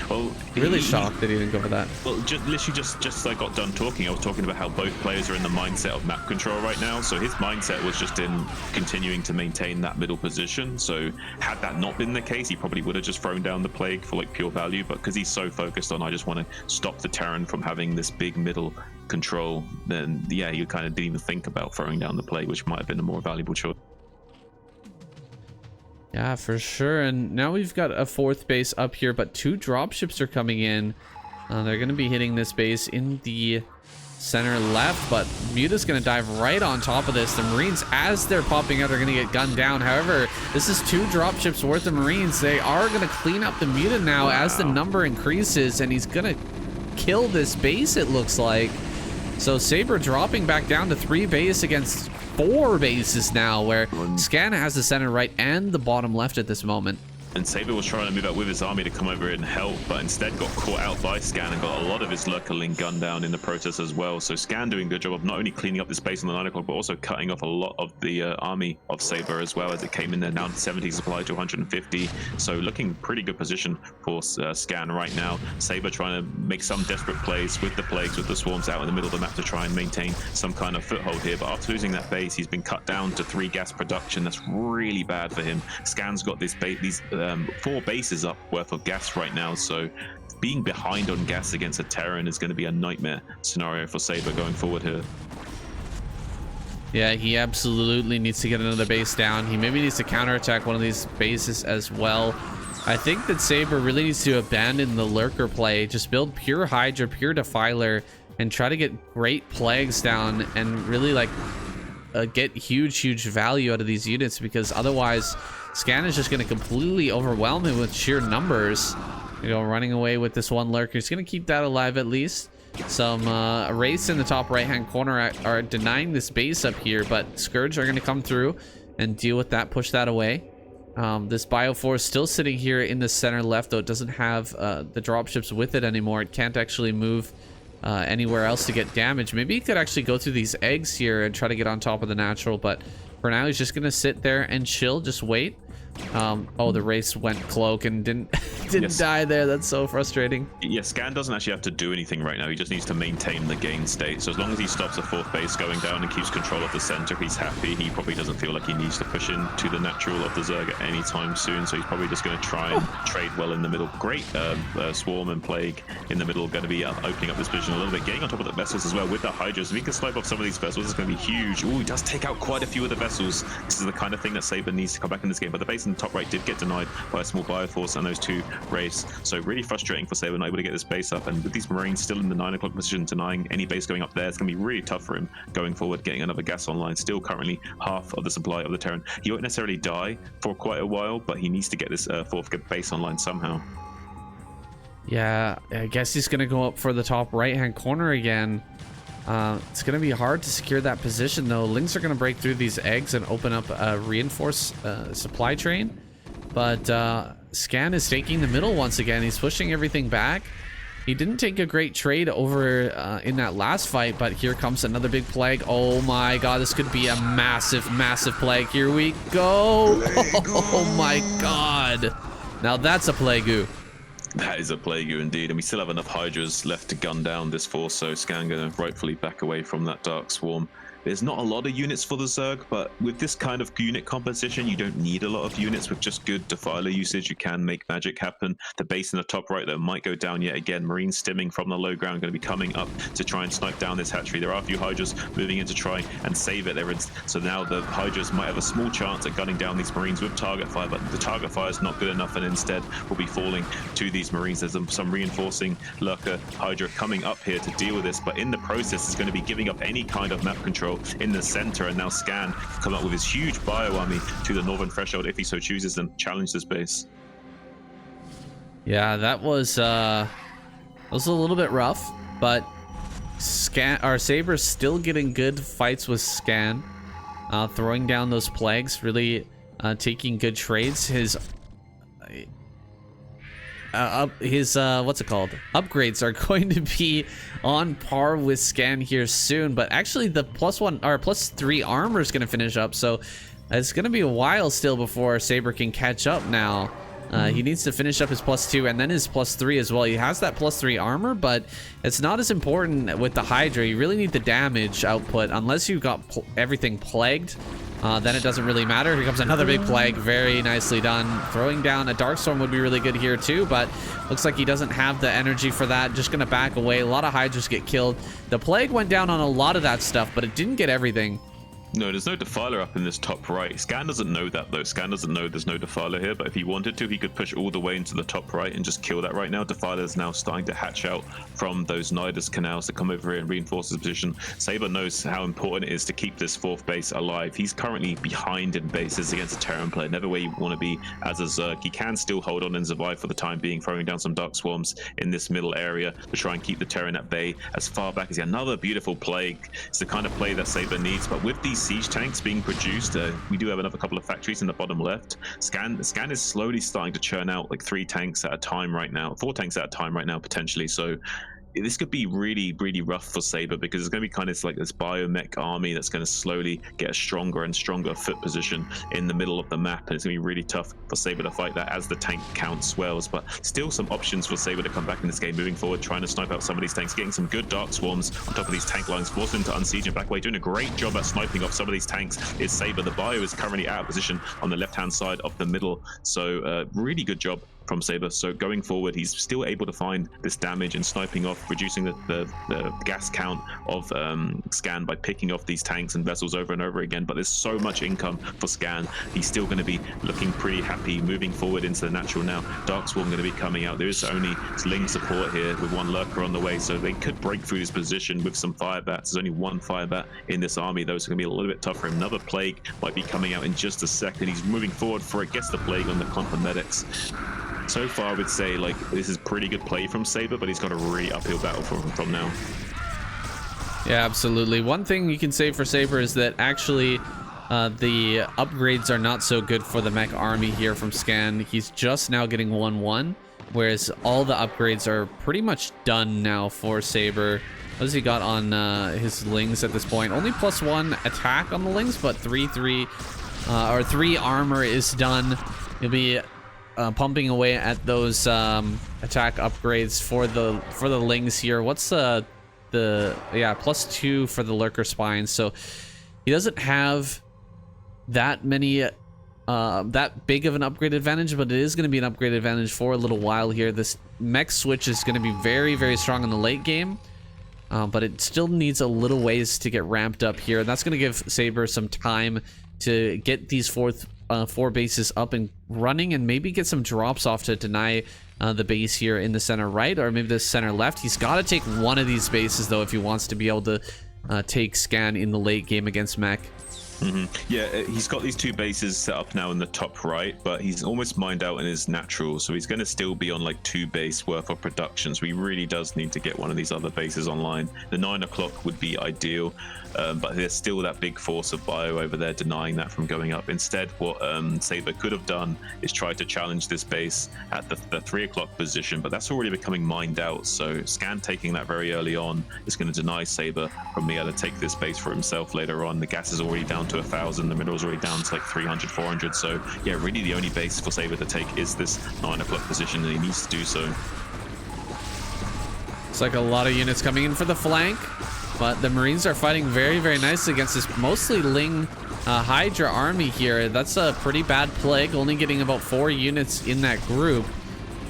Well, Really shocked that he didn't go for that. Well, literally just as I got done talking, I was talking about how both players are in the mindset of map control right now. So his mindset was just in continuing to maintain that middle position. So had that not been the case, he probably would have just thrown down the Plague for like pure value. But because he's so focused on, I just want to stop the Terran from having this big middle control, then yeah, you kind of didn't even think about throwing down the Plague, which might have been a more valuable choice. Yeah, for sure. And now we've got a 4th base up here, but 2 dropships are coming in. They're going to be hitting this base in the center left, but Muta's going to dive right on top of this. The Marines, as they're popping out, are going to get gunned down. However, this is 2 dropships worth of Marines. They are going to clean up the Muta now as the number increases, and he's going to kill this base, it looks like. So Saber dropping back down to 3 base against 4 bases now, where Scan has the center right and the bottom left at this moment. And Saber was trying to move out with his army to come over and help, but instead got caught out by Scan and got a lot of his Lurkerling gunned down in the process as well. So Scan doing a good job of not only cleaning up the space on the 9 o'clock, but also cutting off a lot of the army of Saber as well, as it came in there down to 70 supply to 150. So looking pretty good position for Scan right now. Saber trying to make some desperate plays with the Plagues, with the Swarms out in the middle of the map to try and maintain some kind of foothold here. But after losing that base, he's been cut down to 3 gas production. That's really bad for him. Scan's got these 4 bases up worth of gas right now, so being behind on gas against a Terran is going to be a nightmare scenario for Saber going forward here. Yeah, he absolutely needs to get another base down. He maybe needs to counterattack one of these bases as well. I think that Saber really needs to abandon the Lurker play, just build pure Hydra, pure Defiler, and try to get great Plagues down and really like get huge value out of these units, because otherwise Scan is just going to completely overwhelm him with sheer numbers. You know, running away with this one Lurker. He's going to keep that alive at least. Some Wraiths in the top right-hand corner are denying this base up here, but Scourge are going to come through and deal with that, push that away. This Bioforce still sitting here in the center left, though it doesn't have the dropships with it anymore. It can't actually move anywhere else to get damage. Maybe he could actually go through these eggs here and try to get on top of the natural, but for now he's just gonna sit there and chill, just wait. Oh, the race went cloak and didn't die there. That's so frustrating. Yeah, Scan doesn't actually have to do anything right now. He just needs to maintain the gain state. So as long as he stops the 4th base going down and keeps control of the center, he's happy. He probably doesn't feel like he needs to push into the natural of the Zerg at any time soon. So he's probably just going to try and trade well in the middle. Great Swarm and Plague in the middle, going to be opening up this position a little bit, getting on top of the vessels as well with the Hydras. If he can snipe off some of these vessels, it's going to be huge. Oh, he does take out quite a few of the vessels. This is the kind of thing that Saber needs to come back in this game. But the base in the top right did get denied by a small Bioforce and those 2 Wraiths. So really frustrating for Saber not able to get this base up, and with these Marines still in the 9 o'clock position, denying any base going up there, it's going to be really tough for him going forward, getting another gas online. Still currently half of the supply of the Terran. He won't necessarily die for quite a while, but he needs to get this 4th base online somehow. Yeah, I guess he's going to go up for the top right-hand corner again. It's going to be hard to secure that position, though. Lings are going to break through these eggs and open up a reinforced supply train. But Scan is taking the middle once again. He's pushing everything back. He didn't take a great trade over in that last fight, but here comes another big plague. Oh my god, this could be a massive, massive plague. Here we go. Oh my god. Now that's a plague-oo. That is a plague-oo indeed, and we still have enough Hydras left to gun down this force, so Scan gonna rightfully back away from that Dark Swarm. There's not a lot of units for the Zerg, but with this kind of unit composition, you don't need a lot of units. With just good Defiler usage, you can make magic happen. The base in the top right, though, might go down yet again. Marines stimming from the low ground, going to be coming up to try and snipe down this hatchery. There are a few Hydras moving in to try and save it. So now the Hydras might have a small chance at gunning down these Marines with target fire, but the target fire is not good enough, and instead will be falling to these Marines. There's some reinforcing Lurker Hydra coming up here to deal with this, but in the process, it's going to be giving up any kind of map control in the center, and now Scan come up with his huge bio army to the northern threshold if he so chooses and challenge this base. Yeah, that was a little bit rough, but Saber's still getting good fights with Scan, throwing down those plagues, really taking good trades. His what's it called, upgrades are going to be on par with Scan here soon, but actually the +1 or +3 armor is going to finish up, so it's going to be a while still before Saber can catch up now. He needs to finish up his +2 and then his +3 as well. He has that +3 armor, but it's not as important with the Hydra. You really need the damage output. Unless you got everything plagued, then it doesn't really matter. Here comes another big plague. Very nicely done. Throwing down a Darkstorm would be really good here too, but looks like he doesn't have the energy for that. Just gonna back away. A lot of Hydras get killed. The plague went down on a lot of that stuff, but it didn't get everything. No, there's no Defiler up in this top right. Scan doesn't know that, though. Scan doesn't know there's no Defiler here, but if he wanted to, he could push all the way into the top right and just kill that right now. Defiler is now starting to hatch out from those Nidus canals that come over here and reinforce his position. Saber knows how important it is to keep this fourth base alive. He's currently behind in bases against a Terran player, never where you want to be as a Zerg. He can still hold on and survive for the time being, throwing down some Dark Swarms in this middle area to try and keep the Terran at bay as far back as he. Another beautiful plague. It's the kind of play that Saber needs, but with these siege tanks being produced, we do have another couple of factories in the bottom left. Scan is slowly starting to churn out like 3 tanks at a time right now, 4 tanks at a time right now potentially, so this could be really, really rough for Saber, because it's going to be kind of like this biomech army that's going to slowly get a stronger and stronger foot position in the middle of the map, and it's going to be really tough for Saber to fight that as the tank count swells. But still some options for Saber to come back in this game moving forward, trying to snipe out some of these tanks, getting some good Dark Swarms on top of these tank lines, forcing them to unsiege and back away, doing a great job at sniping off some of these tanks is Saber. The bio is currently out of position on the left-hand side of the middle, so really good job from Saber. So going forward, he's still able to find this damage and sniping off, reducing the gas count of Scan by picking off these tanks and vessels over and over again. But there's so much income for Scan. He's still going to be looking pretty happy moving forward into the natural now. Dark Swarm going to be coming out. There is only Sling support here with 1 Lurker on the way, so they could break through this position with some fire bats. There's only 1 fire bat in this army, though, so it's going to be a little bit tough for him. Another plague might be coming out in just a second. He's moving forward for it, gets the plague on the Clump Medics. So far, I would say like this is pretty good play from Saber, but he's got a really uphill battle from now. Yeah, absolutely. One thing you can say for Saber is that actually the upgrades are not so good for the mech army here from Scan. He's just now getting 1-1, whereas all the upgrades are pretty much done now for Saber. What has he got on his Lings at this point? Only +1 attack on the Lings, but 3 armor is done. He'll be pumping away at those attack upgrades for the Lings here. What's yeah, +2 for the Lurker Spine, so he doesn't have that many that big of an upgrade advantage, but it is going to be an upgrade advantage for a little while here. This mech switch is going to be very, very strong in the late game, but it still needs a little ways to get ramped up here, and that's going to give Saber some time to get these 4 bases up and running, and maybe get some drops off to deny the base here in the center right, or maybe the center left. He's got to take one of these bases though if he wants to be able to take Scan in the late game against mech. Yeah, he's got these two bases set up now in the top right, but he's almost mined out in his natural, so he's going to still be on like 2 base worth of production. So he really does need to get one of these other bases online. The 9 o'clock would be ideal, but there's still that big force of bio over there denying that from going up. Instead, what Saber could have done is try to challenge this base at the 3 o'clock position, but that's already becoming mined out. So Scan taking that very early on is going to deny Saber from being able to take this base for himself later on. The gas is already down to 1,000, the middle is already down to like 300, 400. So yeah, really the only base for Saber to take is this 9 o'clock position, and he needs to do so. It's like a lot of units coming in for the flank, but the Marines are fighting very, very nicely against this mostly Ling Hydra army here. That's a pretty bad plague, only getting about 4 units in that group,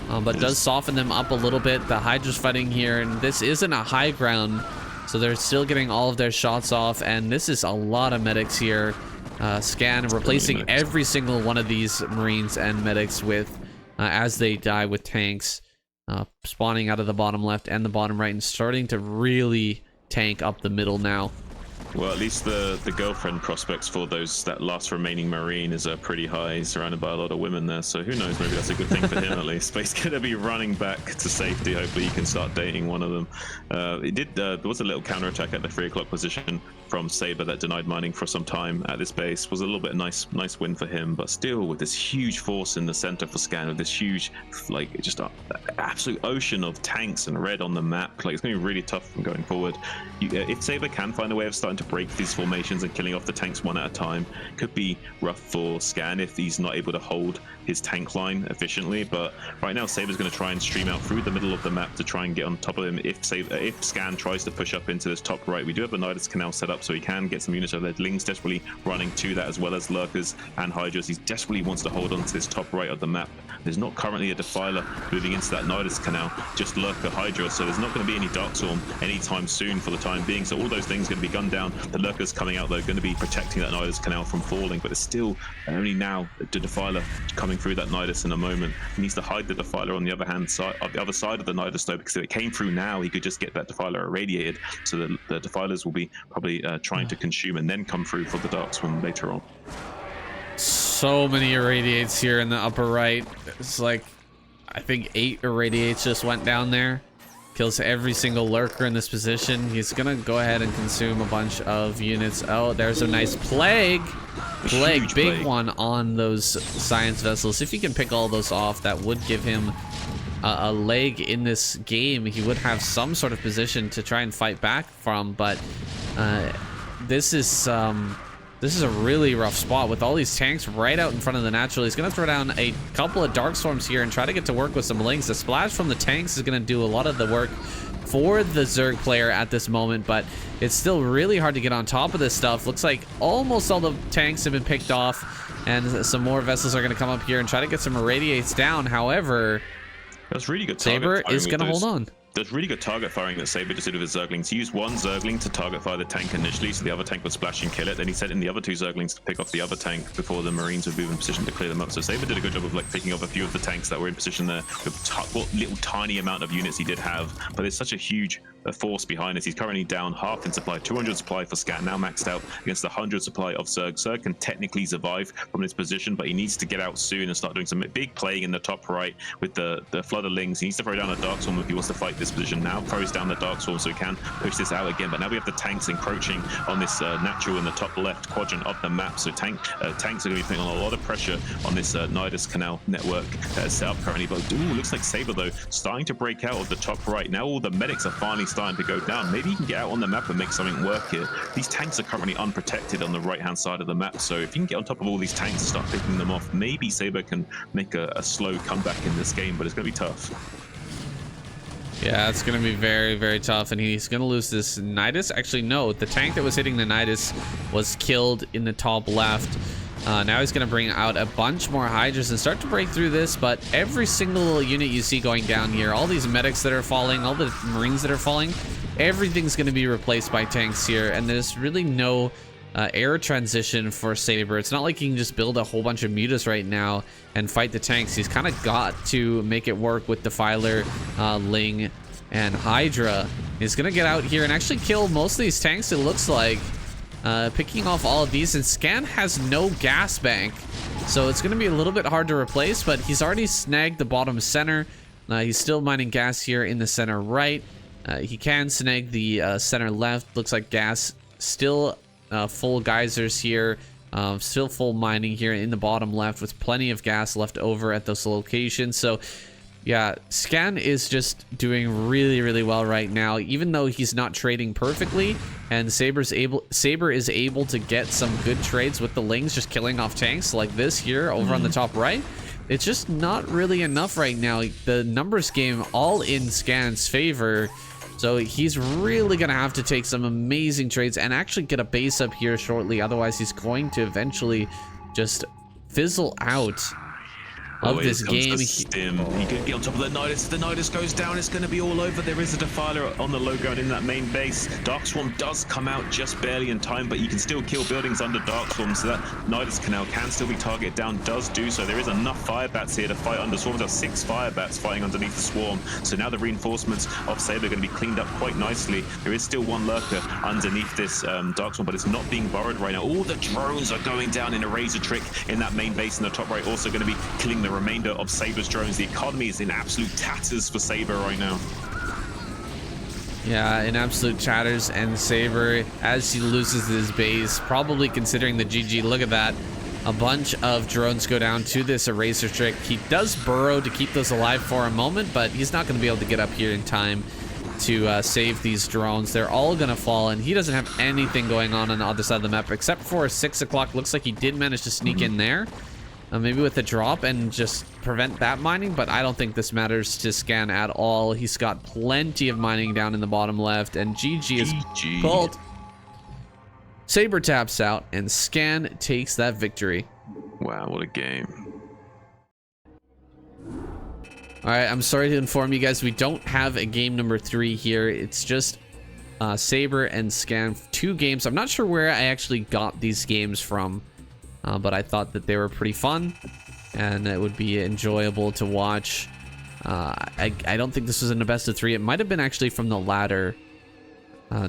but does soften them up a little bit. The Hydra's fighting here, and this isn't a high ground, so they're still getting all of their shots off, and this is a lot of medics here. Scan replacing every single one of these Marines and medics with as they die with tanks, spawning out of the bottom left and the bottom right, and starting to really tank up the middle now. Well, at least the girlfriend prospects for that last remaining Marine is pretty high, surrounded by a lot of women there. So who knows? Maybe that's a good thing for him at least. But he's going to be running back to safety. Hopefully, he can start dating one of them. There was a little counterattack at the 3 o'clock position from Saber that denied mining for some time at this base. Was a little bit nice win for him. But still, with this huge force in the center for Scan, with this huge, like, just an absolute ocean of tanks and red on the map, like, it's going to be really tough from going forward. If Saber can find a way of starting to break these formations and killing off the tanks one at a time, could be rough for Scan if he's not able to hold his tank line efficiently. But right now Saber's going to try and stream out through the middle of the map to try and get on top of him if Scan tries to push up into this top right. We do have a Nidus Canal set up, so he can get some units over there. Ling's desperately running to that, as well as Lurkers and Hydras. He desperately wants to hold on to this top right of the map. There's not currently a Defiler moving into that Nidus Canal, just Lurker, Hydra, so there's not going to be any Darkstorm anytime soon for the time being. So all those things are going to be gunned down. The Lurkers coming out, though, going to be protecting that Nidus Canal from falling, but it's still only now the Defiler coming through that Nidus in a moment. He needs to hide the Defiler on the other side of the Nidus, though, because if it came through now, he could just get that Defiler irradiated. So the Defilers will be probably trying to consume and then come through for the Darkstorm later on. So many irradiates here in the upper right. It's like, I think 8 irradiates just went down there. Kills every single lurker in this position. He's gonna go ahead and consume a bunch of units. Oh, there's a nice plague. Big plague one on those science vessels. If he can pick all those off, that would give him a leg in this game. He would have some sort of position to try and fight back from, but this is a really rough spot with all these tanks right out in front of the natural. He's going to throw down a couple of Darkstorms here and try to get to work with some Lings. The splash from the tanks is going to do a lot of the work for the Zerg player at this moment, but it's still really hard to get on top of this stuff. Looks like almost all the tanks have been picked off, and some more vessels are going to come up here and try to get some irradiates down. However, that's really good. Saber is going to hold on. There's really good target firing that Saber just did with his Zerglings. He used one Zergling to target fire the tank initially, so the other tank would splash and kill it. Then he sent in the other 2 Zerglings to pick off the other tank before the Marines would move in position to clear them up. So Saber did a good job of like picking off a few of the tanks that were in position there with what little tiny amount of units he did have. But there's such a huge force behind us. He's currently down half in supply, 200 supply for Scan, now maxed out against the 100 supply of Zerg. Zerg can technically survive from this position, but he needs to get out soon and start doing some big playing in the top right with the flood of Lings. He needs to throw down a Darkstorm if he wants to fight this position. Now throws down the Darkstorm so he can push this out again, but now we have the tanks encroaching on this natural in the top left quadrant of the map. So tanks are going to be putting on a lot of pressure on this Nidus Canal network that is set up currently. But looks like Saber, though, starting to break out of the top right. Now all the medics are finally starting to go down. Maybe he can get out on the map and make something work here. These tanks are currently unprotected on the right hand side of the map, so if you can get on top of all these tanks and start picking them off, maybe Saber can make a slow comeback in this game, but it's going to be tough. Yeah, it's going to be very, very tough, and he's going to lose this Nidus. Actually, no, the tank that was hitting the Nidus was killed in the top left. Now he's going to bring out a bunch more Hydras and start to break through this, but every single unit you see going down here, all these medics that are falling, all the Marines that are falling, everything's going to be replaced by tanks here, and there's really no air transition for Saber. It's not like he can just build a whole bunch of mutas right now and fight the tanks. He's kind of got to make it work with Defiler, Ling, and Hydra. He's going to get out here and actually kill most of these tanks, it looks like. picking off all of these, and Scan has no gas bank, so it's going to be a little bit hard to replace, but he's already snagged the bottom center. He's still mining gas here in the center right. He can snag the center left. Looks like gas still full geysers here. Still full mining here in the bottom left with plenty of gas left over at those locations. So yeah, Scan is just doing really, really well right now, even though he's not trading perfectly. And Saber is able to get some good trades with the Lings, just killing off tanks like this here over on the top right. It's just not really enough right now. The numbers game all in Scan's favor. So he's really going to have to take some amazing trades and actually get a base up here shortly. Otherwise, he's going to eventually just fizzle out of this game. He could get on top of the Nidus. If the Nidus goes down, it's going to be all over. There is a Defiler on the low ground in that main base. Dark Swarm does come out just barely in time, but you can still kill buildings under Dark Swarm, so that Nidus canal can still be targeted down, does do so. There is enough fire bats here to fight under swarms. There are 6 fire bats fighting underneath the swarm, so now the reinforcements of Saber are going to be cleaned up quite nicely. There is still one lurker underneath this Dark Swarm, but it's not being borrowed right now. All the drones are going down in a razor trick in that main base in the top right, also going to be killing the remainder of Saber's drones. The economy is in absolute tatters for Saber right now. Yeah, in absolute tatters, and Saber, as he loses his base, probably considering the GG. Look at that. A bunch of drones go down to this eraser trick. He does burrow to keep those alive for a moment, but he's not going to be able to get up here in time to save these drones. They're all going to fall, and he doesn't have anything going on the other side of the map, except for 6 o'clock. Looks like he did manage to sneak in there. Maybe with a drop and just prevent that mining, but I don't think this matters to Scan at all. He's got plenty of mining down in the bottom left, and GG is called. Saber taps out, and Scan takes that victory. Wow, what a game. All right, I'm sorry to inform you guys, we don't have a game number 3 here. It's just Saber and Scan, 2 games. I'm not sure where I actually got these games from. But I thought that they were pretty fun, and it would be enjoyable to watch. I don't think this was in a best of 3. It might have been actually from the ladder.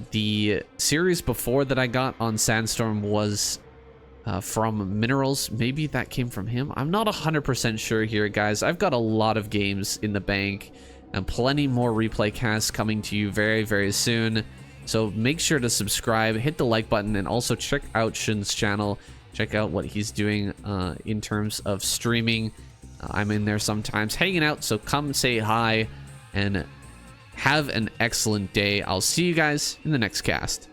The series before that I got on Sandstorm was from Minerals. Maybe that came from him. I'm not 100% sure here, guys. I've got a lot of games in the bank, and plenty more replay casts coming to you very, very soon. So make sure to subscribe, hit the like button, and also check out Shun's channel. Check out what he's doing in terms of streaming. I'm in there sometimes hanging out, so come say hi and have an excellent day. I'll see you guys in the next cast.